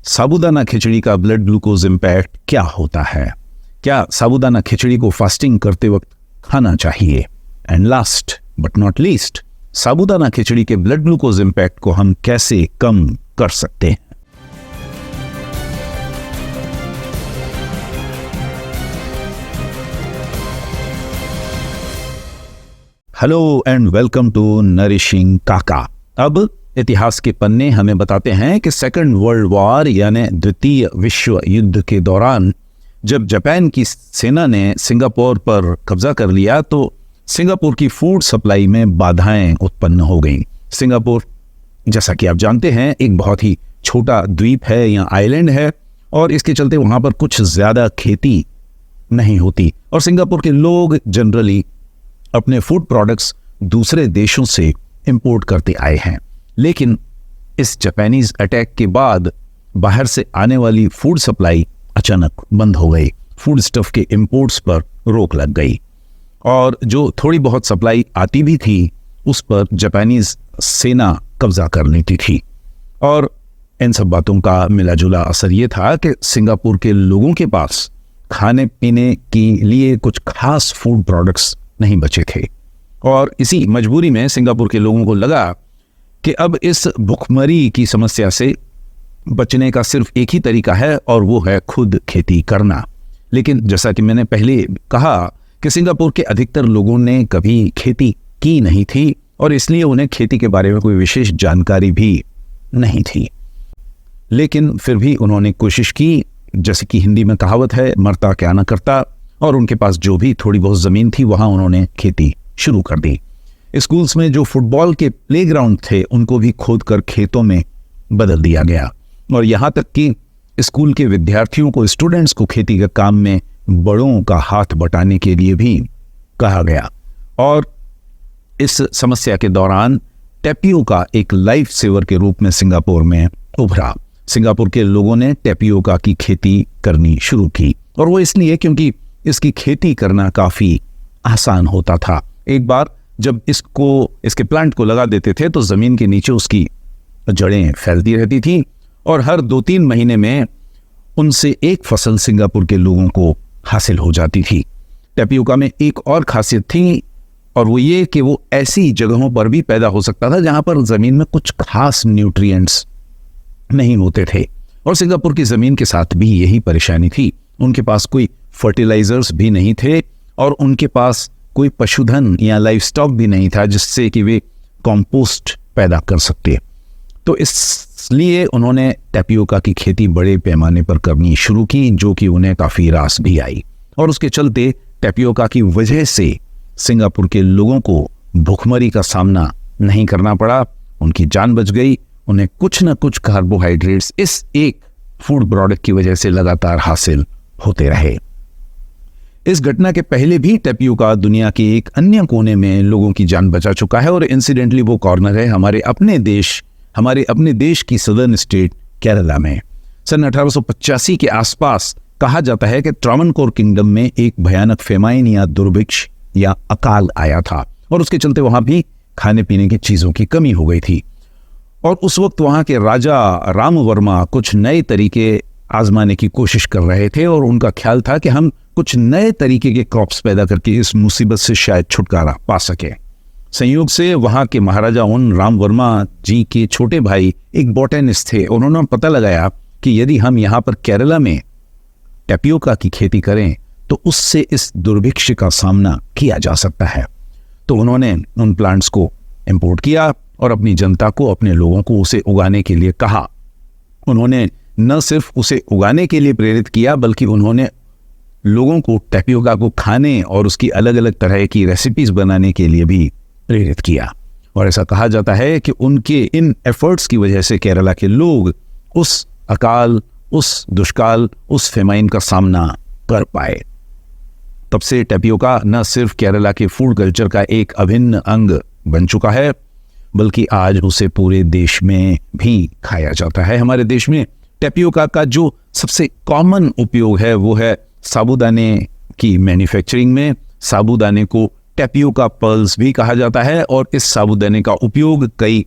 साबूदाना खिचड़ी का blood glucose impact क्या होता है? क्या साबूदाना खिचड़ी को फास्टिंग करते वक्त खाना चाहिए? And last but not least, sabudana khichdi के ब्लड ग्लूकोज इम्पैक्ट को हम कैसे कम कर सकते हैं? Hello and welcome to nourishing Kaka. अब इतिहास के पन्ने हमें बताते हैं कि सेकंड वर्ल्ड वॉर यानी द्वितीय विश्व युद्ध के दौरान जब जापान की सेना ने सिंगापुर पर कब्जा कर लिया तो सिंगापुर की फूड सप्लाई में बाधाएं उत्पन्न हो गईं। सिंगापुर, जैसा कि आप जानते हैं, एक बहुत ही छोटा द्वीप है या आइलैंड है और इसके चलते वहां पर कुछ ज्यादा खेती नहीं होती और सिंगापुर के लोग जनरली अपने फूड प्रोडक्ट्स दूसरे देशों से इंपोर्ट करते आए हैं। लेकिन इस जापानीज अटैक के बाद बाहर से आने वाली फूड सप्लाई अचानक बंद हो गई। फूड स्टफ के इंपोर्ट्स पर रोक लग गई और जो थोड़ी बहुत सप्लाई आती भी थी उस पर जापानीज सेना कब्जा कर लेती थी। और इन सब बातों का मिला जुला असर ये था कि सिंगापुर के लोगों के पास खाने पीने के लिए कुछ खास फूड प्रोडक्ट्स नहीं बचे थे और इसी मजबूरी में सिंगापुर के लोगों को लगा कि अब इस भुखमरी की समस्या से बचने का सिर्फ एक ही तरीका है और वो है खुद खेती करना। लेकिन जैसा कि मैंने पहले कहा कि सिंगापुर के अधिकतर लोगों ने कभी खेती की नहीं थी और इसलिए उन्हें खेती के बारे में कोई विशेष जानकारी भी नहीं थी। लेकिन फिर भी उन्होंने कोशिश की, जैसे कि हिंदी में कहावत है, मरता क्या न करता, और उनके पास जो भी थोड़ी बहुत ज़मीन थी वहाँ उन्होंने खेती शुरू कर दी। स्कूल्स में जो फुटबॉल के प्लेग्राउंड थे उनको भी खोद कर खेतों में बदल दिया गया और यहाँ तक कि स्कूल के विद्यार्थियों को, स्टूडेंट्स को खेती के काम में बड़ों का हाथ बटाने के लिए भी कहा गया। और इस समस्या के दौरान टेपियोका एक लाइफ सेवर के रूप में सिंगापुर में उभरा। सिंगापुर के लोगों ने टेपियोका की खेती करनी शुरू की और वो इसलिए क्योंकि इसकी खेती करना काफ़ी आसान होता था। एक बार जब इसके प्लांट को लगा देते थे तो ज़मीन के नीचे उसकी जड़ें फैलती रहती थी और हर 2-3 महीने में उनसे एक फसल सिंगापुर के लोगों को हासिल हो जाती थी। टेपियोका में एक और खासियत थी और वो ये कि वो ऐसी जगहों पर भी पैदा हो सकता था जहाँ पर ज़मीन में कुछ खास न्यूट्रिएंट्स नहीं होते थे और सिंगापुर की ज़मीन के साथ भी यही परेशानी थी। उनके पास कोई फर्टिलाइजर्स भी नहीं थे और उनके पास कोई पशुधन या लाइफ स्टॉक भी नहीं था जिससे कि वे कंपोस्ट पैदा कर सकते। तो इसलिए उन्होंने टेपियोका की खेती बड़े पैमाने पर करनी शुरू की, जो कि उन्हें काफ़ी रास भी आई और उसके चलते टेपियोका की वजह से सिंगापुर के लोगों को भुखमरी का सामना नहीं करना पड़ा, उनकी जान बच गई। उन्हें कुछ न कुछ कार्बोहाइड्रेट्स इस एक फूड प्रोडक्ट की वजह से लगातार हासिल होते रहे। इस घटना के पहले भी टेपियोका दुनिया के एक अन्य कोने में लोगों की जान बचा चुका है और इंसिडेंटली वो कॉर्नर है हमारे अपने देश की सदर्न स्टेट केरला में। सन 1885 के आसपास कहा जाता है कि ट्रावनकोर किंगडम में एक भयानक फेमाइन या दुर्भिक्ष या अकाल आया था और उसके चलते वहां भी खाने पीने की चीजों की कमी हो गई थी और उस वक्त वहां के राजा राम वर्मा कुछ नए तरीके आजमाने की कोशिश कर रहे थे और उनका ख्याल था कि हम कुछ नए तरीके के क्रॉप्स पैदा करके इस मुसीबत से शायद छुटकारा पा सके। संयोग से वहां के महाराजा उन राम वर्मा जी के छोटे भाई एक बॉटेनिस्ट थे। उन्होंने पता लगाया कि यदि हम यहाँ पर केरला में टेपियोका की खेती करें तो उससे इस दुर्भिक्ष का सामना किया जा सकता है। तो उन्होंने उन प्लांट्स को इंपोर्ट किया और अपनी जनता को, अपने लोगों को उसे उगाने के लिए कहा। उन्होंने न सिर्फ उसे उगाने के लिए प्रेरित किया बल्कि उन्होंने लोगों को टेपियोका को खाने और उसकी अलग अलग तरह की रेसिपीज बनाने के लिए भी प्रेरित किया और ऐसा कहा जाता है कि उनके इन एफर्ट्स की वजह से केरला के लोग उस अकाल, उस दुष्काल, उस फेमाइन का सामना कर पाए। तब से टेपियोका न सिर्फ केरला के फूड कल्चर का एक अभिन्न अंग बन चुका है बल्कि आज उसे पूरे देश में भी खाया जाता है। हमारे देश में टेपियोका का जो सबसे कॉमन उपयोग है वो है साबूदाने की मैन्युफैक्चरिंग में। साबूदाने को टेपियोका पर्ल्स भी कहा जाता है और इस साबूदाने का उपयोग कई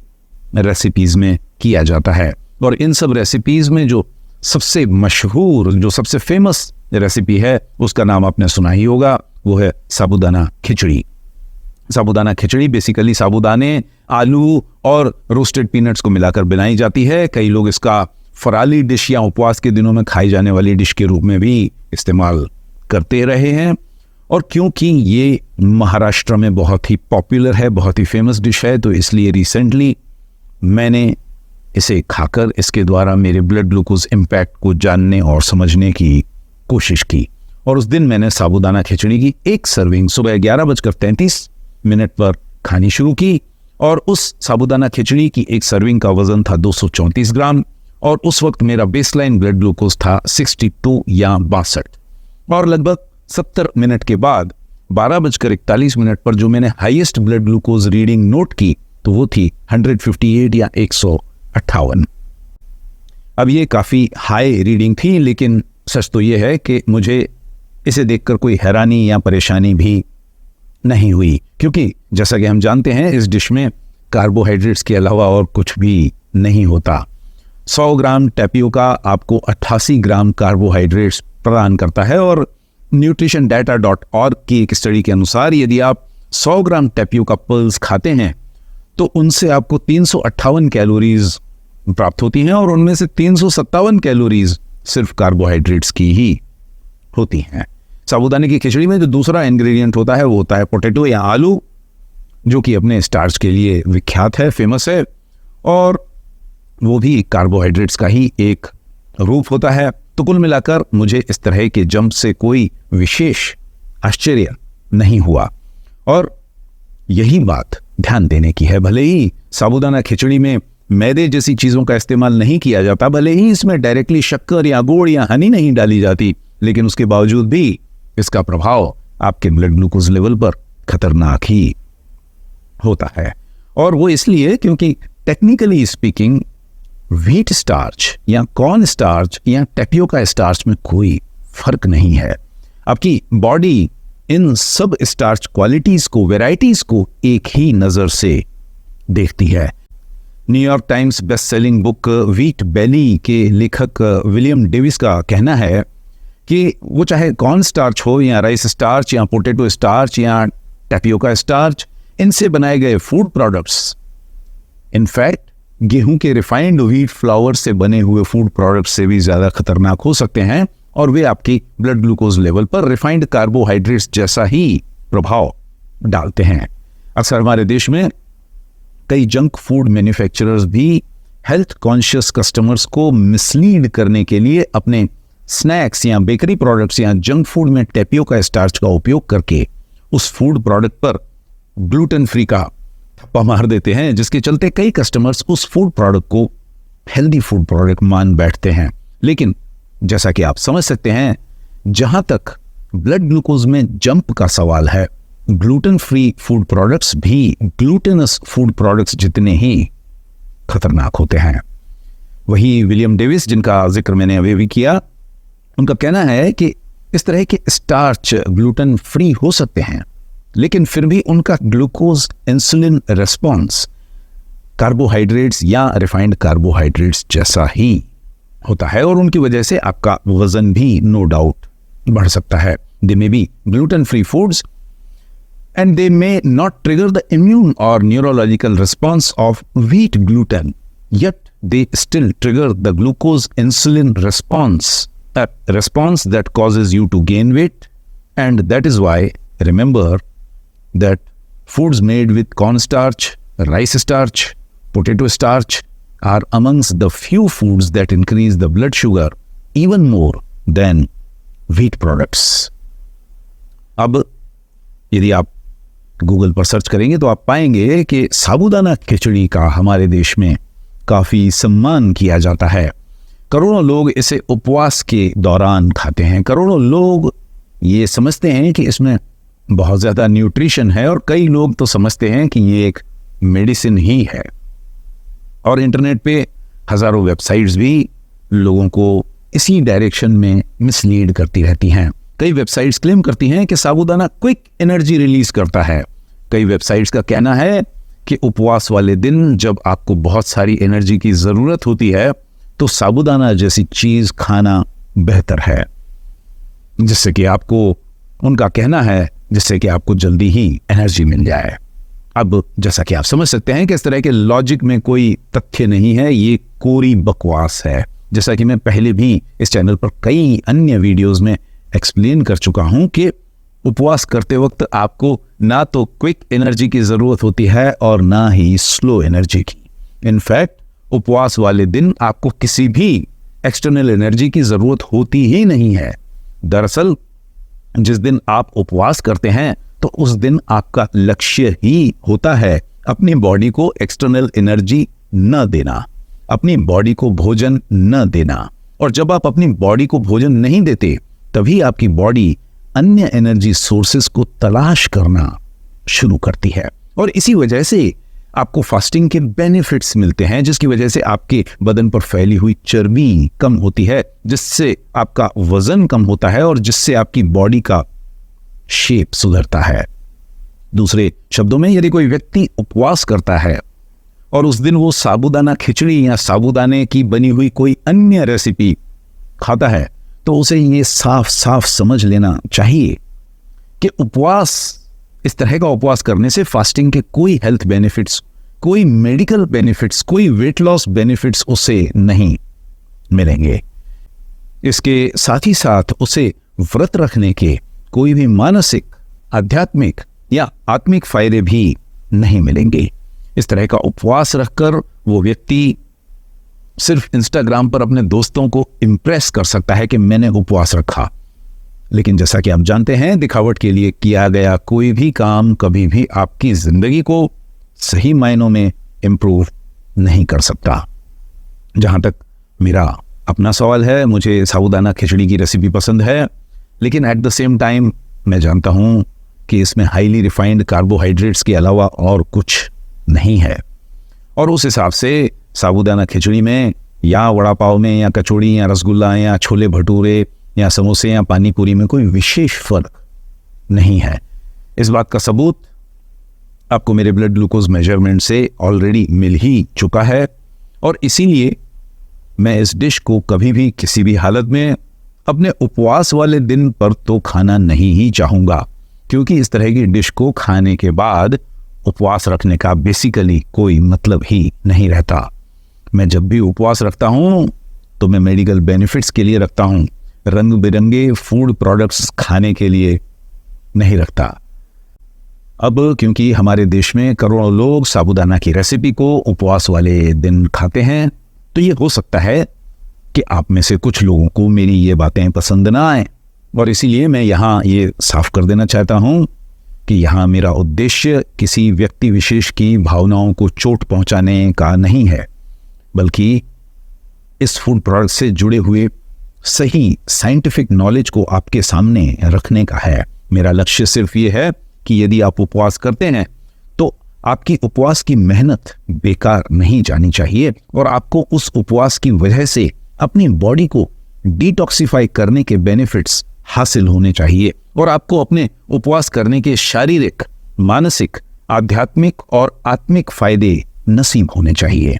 रेसिपीज में किया जाता है और इन सब रेसिपीज में जो सबसे मशहूर, जो सबसे फेमस रेसिपी है, उसका नाम आपने सुना ही होगा, वो है साबूदाना खिचड़ी। साबूदाना खिचड़ी बेसिकली साबूदाने, आलू और रोस्टेड पीनट्स को मिलाकर बनाई जाती है। कई लोग इसका फराली डिश या उपवास के दिनों में खाई जाने वाली डिश के रूप में भी इस्तेमाल करते रहे हैं। और क्योंकि ये महाराष्ट्र में बहुत ही पॉपुलर है, बहुत ही फेमस डिश है, तो इसलिए रिसेंटली मैंने इसे खाकर इसके द्वारा मेरे ब्लड ग्लूकोज इम्पैक्ट को जानने और समझने की कोशिश की। और उस दिन मैंने साबूदाना खिचड़ी की एक सर्विंग सुबह 11:33 पर खानी शुरू की। और उस साबूदाना खिचड़ी की एक सर्विंग का वजन था 234 ग्राम और उस वक्त मेरा बेसलाइन ब्लड ग्लूकोज था 62 या 62। और लगभग 70 मिनट के बाद 12:41 पर जो मैंने highest blood glucose reading note की, तो वो थी 158 या 158। अब ये काफ़ी हाई रीडिंग थी, लेकिन सच तो ये है कि मुझे इसे देखकर कोई हैरानी या परेशानी भी नहीं हुई, क्योंकि जैसा कि हम जानते हैं इस डिश में कार्बोहाइड्रेट्स के अलावा और कुछ भी नहीं होता। 100 ग्राम टैपियोका आपको 88 ग्राम कार्बोहाइड्रेट्स प्रदान करता है। और nutritiondata.org की एक स्टडी के अनुसार यदि आप 100 ग्राम टैपियोका पल्स खाते हैं तो उनसे आपको 358 कैलोरीज प्राप्त होती हैं और उनमें से 357 कैलोरीज सिर्फ कार्बोहाइड्रेट्स की ही होती हैं। साबूदाने की खिचड़ी में जो दूसरा इंग्रेडिएंट होता है वो होता है पोटैटो या आलू, जो कि अपने स्टार्च के लिए विख्यात है, फेमस है, और वो भी कार्बोहाइड्रेट्स का ही एक रूप होता है। तो कुल मिलाकर मुझे इस तरह के जंप से कोई विशेष आश्चर्य नहीं हुआ। और यही बात ध्यान देने की है, भले ही साबूदाना खिचड़ी में मैदे जैसी चीज़ों का इस्तेमाल नहीं किया जाता, भले ही इसमें डायरेक्टली शक्कर या गुड़ या हनी नहीं डाली जाती, लेकिन उसके बावजूद भी इसका प्रभाव आपके ब्लड ग्लूकोज लेवल पर खतरनाक ही होता है। और वो इसलिए क्योंकि टेक्निकली स्पीकिंग व्हीट स्टार्च या कॉर्न स्टार्च या टैपियोका स्टार्च में कोई फर्क नहीं है। आपकी बॉडी इन सब स्टार्च क्वालिटीज को, वेराइटीज को एक ही नजर से देखती है। New York times best selling book wheat बेली के लेखक विलियम डेविस का कहना है कि वो चाहे कॉर्न स्टार्च हो या राइस स्टार्च या पोटैटो स्टार्च या टैपियोका स्टार्च, इनसे बनाए गए फूड प्रोडक्ट्स इनफैक्ट गेहूं के रिफाइंड व्हीट फ्लावर से बने हुए फूड प्रोडक्ट्स से भी ज्यादा खतरनाक हो सकते हैं और वे आपकी ब्लड ग्लूकोज लेवल पर रिफाइंड कार्बोहाइड्रेट्स जैसा ही प्रभाव डालते हैं। अक्सर हमारे देश में कई जंक फूड मैन्युफैक्चरर्स भी हेल्थ कॉन्शियस कस्टमर्स को मिसलीड करने के लिए अपने स्नैक्स या बेकरी प्रोडक्ट्स या जंक फूड में टैपियोका स्टार्च का उपयोग करके उस फूड प्रोडक्ट पर ग्लूटेन फ्री का थप्पा मार देते हैं, जिसके चलते कई कस्टमर्स उस फूड प्रोडक्ट को हेल्दी फूड प्रोडक्ट मान बैठते हैं। लेकिन जैसा कि आप समझ सकते हैं, जहां तक ब्लड ग्लूकोज में जंप का सवाल है, ग्लूटेन फ्री फूड प्रोडक्ट्स भी ग्लूटेनस फूड प्रोडक्ट्स जितने ही खतरनाक होते हैं। वही विलियम डेविस, जिनका जिक्र मैंने अभी भी किया, उनका कहना है कि इस तरह के स्टार्च ग्लूटेन फ्री हो सकते हैं, लेकिन फिर भी उनका ग्लूकोज इंसुलिन रिस्पॉन्स कार्बोहाइड्रेट्स या रिफाइंड कार्बोहाइड्रेट्स जैसा ही होता है और उनकी वजह से आपका वजन भी नो डाउट बढ़ सकता है। They may be gluten free foods and they may not trigger the immune or neurological response of wheat gluten, yet they still trigger the glucose insulin response, that response that causes you to gain weight. And that is why, remember that foods made with cornstarch, rice starch, potato starch are amongst the few foods that increase the blood sugar even more than wheat products. अब यदि आप Google पर search करेंगे तो आप पाएंगे कि साबूदाना खिचड़ी का हमारे देश में काफ़ी सम्मान किया जाता है। करोड़ों लोग इसे उपवास के दौरान खाते हैं। करोड़ों लोग ये समझते हैं कि इसमें बहुत ज़्यादा न्यूट्रिशन है और कई लोग तो समझते हैं कि ये एक मेडिसिन ही है। और इंटरनेट पे हज़ारों वेबसाइट्स भी लोगों को इसी डायरेक्शन में मिसलीड करती रहती हैं। कई वेबसाइट्स क्लेम करती हैं कि साबूदाना क्विक एनर्जी रिलीज करता है। कई वेबसाइट्स का कहना है कि उपवास वाले दिन जब आपको बहुत सारी एनर्जी की ज़रूरत होती है तो साबूदाना जैसी चीज खाना बेहतर है, जिससे कि आपको, उनका कहना है, जिससे कि आपको जल्दी ही एनर्जी मिल जाए। अब जैसा कि आप समझ सकते हैं कि इस तरह के लॉजिक में कोई तथ्य नहीं है, ये कोरी बकवास है। जैसा कि मैं पहले भी इस चैनल पर कई अन्य वीडियोस में एक्सप्लेन कर चुका हूं कि उपवास करते वक्त आपको ना तो क्विक एनर्जी की जरूरत होती है और ना ही स्लो एनर्जी की। इनफैक्ट उपवास वाले दिन आपको किसी भी एक्सटर्नल एनर्जी की जरूरत होती ही नहीं है। दरअसल जिस दिन आप उपवास करते हैं तो उस दिन आपका लक्ष्य ही होता है अपनी बॉडी को एक्सटर्नल एनर्जी न देना, अपनी बॉडी को भोजन न देना। और जब आप अपनी बॉडी को भोजन नहीं देते तभी आपकी बॉडी अन्य एनर्जी सोर्सेस को तलाश करना शुरू करती है, और इसी वजह से आपको फास्टिंग के बेनिफिट्स मिलते हैं, जिसकी वजह से आपके बदन पर फैली हुई चर्बी कम होती है, जिससे आपका वजन कम होता है और जिससे आपकी बॉडी का शेप सुधरता है। दूसरे शब्दों में, यदि कोई व्यक्ति उपवास करता है और उस दिन वो साबूदाना खिचड़ी या साबूदाने की बनी हुई कोई अन्य रेसिपी खाता है, तो उसे ये साफ साफ समझ लेना चाहिए कि उपवास, इस तरह का उपवास करने से फास्टिंग के कोई हेल्थ बेनिफिट्स, कोई मेडिकल बेनिफिट्स, कोई वेट लॉस बेनिफिट्स उसे नहीं मिलेंगे। इसके साथ ही साथ उसे व्रत रखने के कोई भी मानसिक, आध्यात्मिक या आत्मिक फायदे भी नहीं मिलेंगे। इस तरह का उपवास रखकर वो व्यक्ति सिर्फ इंस्टाग्राम पर अपने दोस्तों को इम्प्रेस कर सकता है कि मैंने उपवास रखा, लेकिन जैसा कि आप जानते हैं, दिखावट के लिए किया गया कोई भी काम कभी भी आपकी जिंदगी को सही मायनों में इम्प्रूव नहीं कर सकता। जहां तक मेरा अपना सवाल है, मुझे साबूदाना खिचड़ी की रेसिपी पसंद है, लेकिन एट द सेम टाइम मैं जानता हूं कि इसमें हाईली रिफाइंड कार्बोहाइड्रेट्स के अलावा और कुछ नहीं है, और उस हिसाब से साबूदाना खिचड़ी में या वड़ा पाव में या कचौड़ी या रसगुल्ला या छोले भटूरे या समोसे या पानी पूरी में कोई विशेष फर्क नहीं है। इस बात का सबूत आपको मेरे ब्लड ग्लूकोज मेजरमेंट से ऑलरेडी मिल ही चुका है, और इसीलिए मैं इस डिश को कभी भी किसी भी हालत में अपने उपवास वाले दिन पर तो खाना नहीं ही चाहूँगा, क्योंकि इस तरह की डिश को खाने के बाद उपवास रखने का बेसिकली कोई मतलब ही नहीं रहता। मैं जब भी उपवास रखता हूँ तो मैं मेडिकल बेनिफिट्स के लिए रखता हूँ, रंग बिरंगे फूड प्रोडक्ट्स खाने के लिए नहीं रखता। अब क्योंकि हमारे देश में करोड़ों लोग साबूदाना की रेसिपी को उपवास वाले दिन खाते हैं, तो ये हो सकता है कि आप में से कुछ लोगों को मेरी ये बातें पसंद ना आए, और इसीलिए मैं यहाँ ये साफ कर देना चाहता हूँ कि यहाँ मेरा उद्देश्य किसी व्यक्ति विशेष की भावनाओं को चोट पहुँचाने का नहीं है, बल्कि इस फूड प्रोडक्ट से जुड़े हुए सही साइंटिफिक नॉलेज को आपके सामने रखने का है। मेरा लक्ष्य सिर्फ ये है कि यदि आप उपवास करते हैं तो आपकी उपवास की मेहनत बेकार नहीं जानी चाहिए, और आपको उस उपवास की वजह से अपनी बॉडी को डिटॉक्सिफाई करने के बेनिफिट्स हासिल होने चाहिए, और आपको अपने उपवास करने के शारीरिक, मानसिक, आध्यात्मिक और आत्मिक फायदे नसीब होने चाहिए।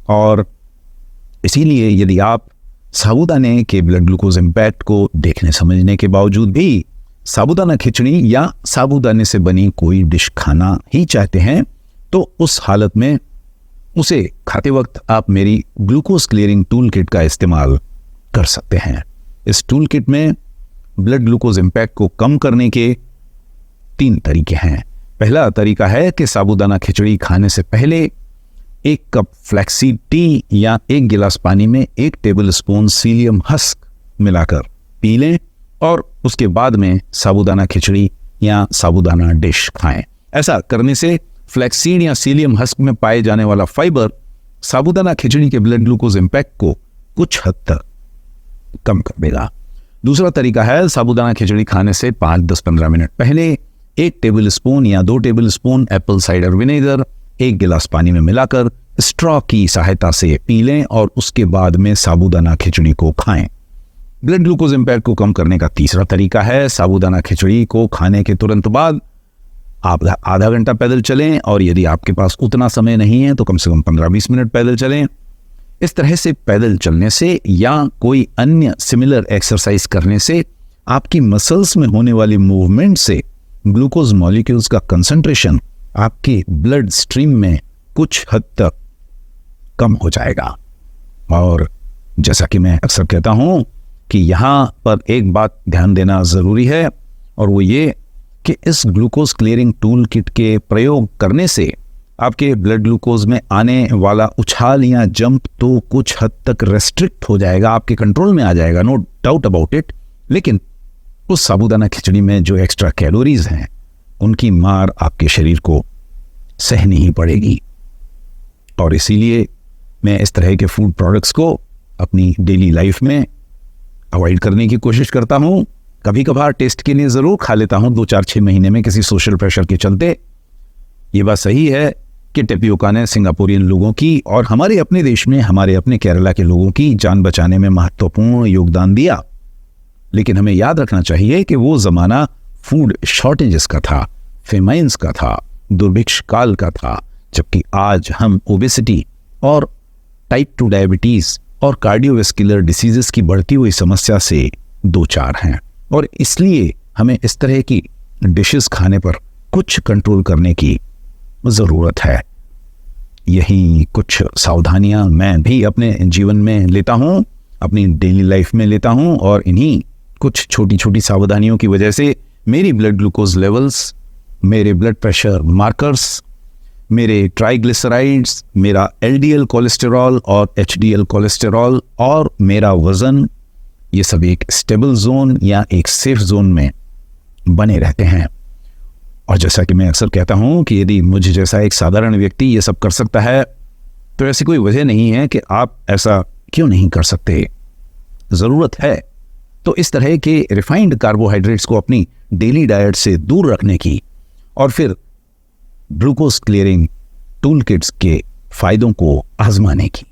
और इसीलिए यदि आप साबूदाने के ब्लड ग्लूकोज इम्पैक्ट को देखने समझने के बावजूद भी साबूदाना खिचड़ी या साबूदाने से बनी कोई डिश खाना ही चाहते हैं, तो उस हालत में उसे खाते वक्त आप मेरी ग्लूकोज क्लियरिंग टूल किट का इस्तेमाल कर सकते हैं। इस टूल किट में ब्लड ग्लूकोज इम्पैक्ट को कम करने के 3 तरीके हैं। पहला तरीका है कि साबूदाना खिचड़ी खाने से पहले 1 कप फ्लैक्सीड टी या 1 गिलास पानी में 1 टेबल स्पून सीलियम हस्क मिलाकर पी लें, और उसके बाद में साबूदाना खिचड़ी या साबूदाना डिश खाएं। ऐसा करने से फ्लैक्सीड या सीलियम हस्क में पाए जाने वाला फाइबर साबूदाना खिचड़ी के ब्लड ग्लूकोज इम्पैक्ट को कुछ हद तक कम कर देगा। दूसरा तरीका है, साबूदाना खिचड़ी खाने से 5-10-15 मिनट पहले 1 टेबल स्पून या 2 table spoon Apple cider vinegar 1 गिलास पानी में मिलाकर स्ट्रॉ की सहायता से पी लें, और उसके बाद में साबूदाना खिचड़ी को खाएं। ब्लड ग्लूकोज इम्पैक्ट को कम करने का तीसरा तरीका है, साबूदाना खिचड़ी को खाने के तुरंत बाद आप आधा घंटा पैदल चलें, और यदि आपके पास उतना समय नहीं है तो कम से कम 15-20 मिनट पैदल चलें। इस तरह से पैदल चलने से या कोई अन्य सिमिलर एक्सरसाइज करने से आपकी मसल्स में होने वाली मूवमेंट से ग्लूकोज मॉलिक्यूल्स का कंसंट्रेशन आपके ब्लड स्ट्रीम में कुछ हद तक कम हो जाएगा। और जैसा कि मैं अक्सर कहता हूं कि यहां पर एक बात ध्यान देना जरूरी है, और वो ये कि इस ग्लूकोज क्लियरिंग टूल किट के प्रयोग करने से आपके ब्लड ग्लूकोज में आने वाला उछाल या जंप तो कुछ हद तक रेस्ट्रिक्ट हो जाएगा, आपके कंट्रोल में आ जाएगा, नो डाउट अबाउट इट। लेकिन उस साबूदाना खिचड़ी में जो एक्स्ट्रा कैलोरीज हैं उनकी मार आपके शरीर को सहनी ही पड़ेगी। और इसीलिए मैं इस तरह के फूड प्रोडक्ट्स को अपनी डेली लाइफ में अवॉइड करने की कोशिश करता हूं। कभी कभार टेस्ट के लिए ज़रूर खा लेता हूं, 2-4-6 महीने में किसी सोशल प्रेशर के चलते। ये बात सही है कि टेपियोका ने सिंगापुरियन लोगों की और हमारे अपने देश में हमारे अपने केरला के लोगों की जान बचाने में महत्वपूर्ण योगदान दिया। लेकिन हमें याद रखना चाहिए कि वो ज़माना फूड शॉर्टेजेस का था, फेमाइन्स का था, दुर्भिक्ष काल का था, जबकि आज हम ओबेसिटी और टाइप 2 डायबिटीज़ और कार्डियोवैस्कुलर डिसीजेस की बढ़ती हुई समस्या से दो चार हैं। और इसलिए हमें इस तरह की डिशेस खाने पर कुछ कंट्रोल करने की ज़रूरत है। यही कुछ सावधानियां मैं भी अपने जीवन में लेता हूं, अपनी डेली लाइफ में लेता हूं, और इन्हीं कुछ छोटी छोटी सावधानियों की वजह से मेरी ब्लड ग्लूकोज लेवल्स, मेरे ब्लड प्रेशर मार्कर्स, मेरे ट्राइग्लिसराइड्स, मेरा एलडीएल कोलेस्टेरॉल और एचडीएल कोलेस्टेरॉल और मेरा वज़न, ये सब एक स्टेबल जोन या एक सेफ जोन में बने रहते हैं। और जैसा कि मैं अक्सर कहता हूं कि यदि मुझे जैसा एक साधारण व्यक्ति ये सब कर सकता है तो ऐसी कोई वजह नहीं है कि आप ऐसा क्यों नहीं कर सकते। ज़रूरत है तो इस तरह के रिफाइंड कार्बोहाइड्रेट्स को अपनी डेली डाइट से दूर रखने की, और फिर ग्लूकोज क्लियरिंग टूल किट्स के फायदों को आजमाने की।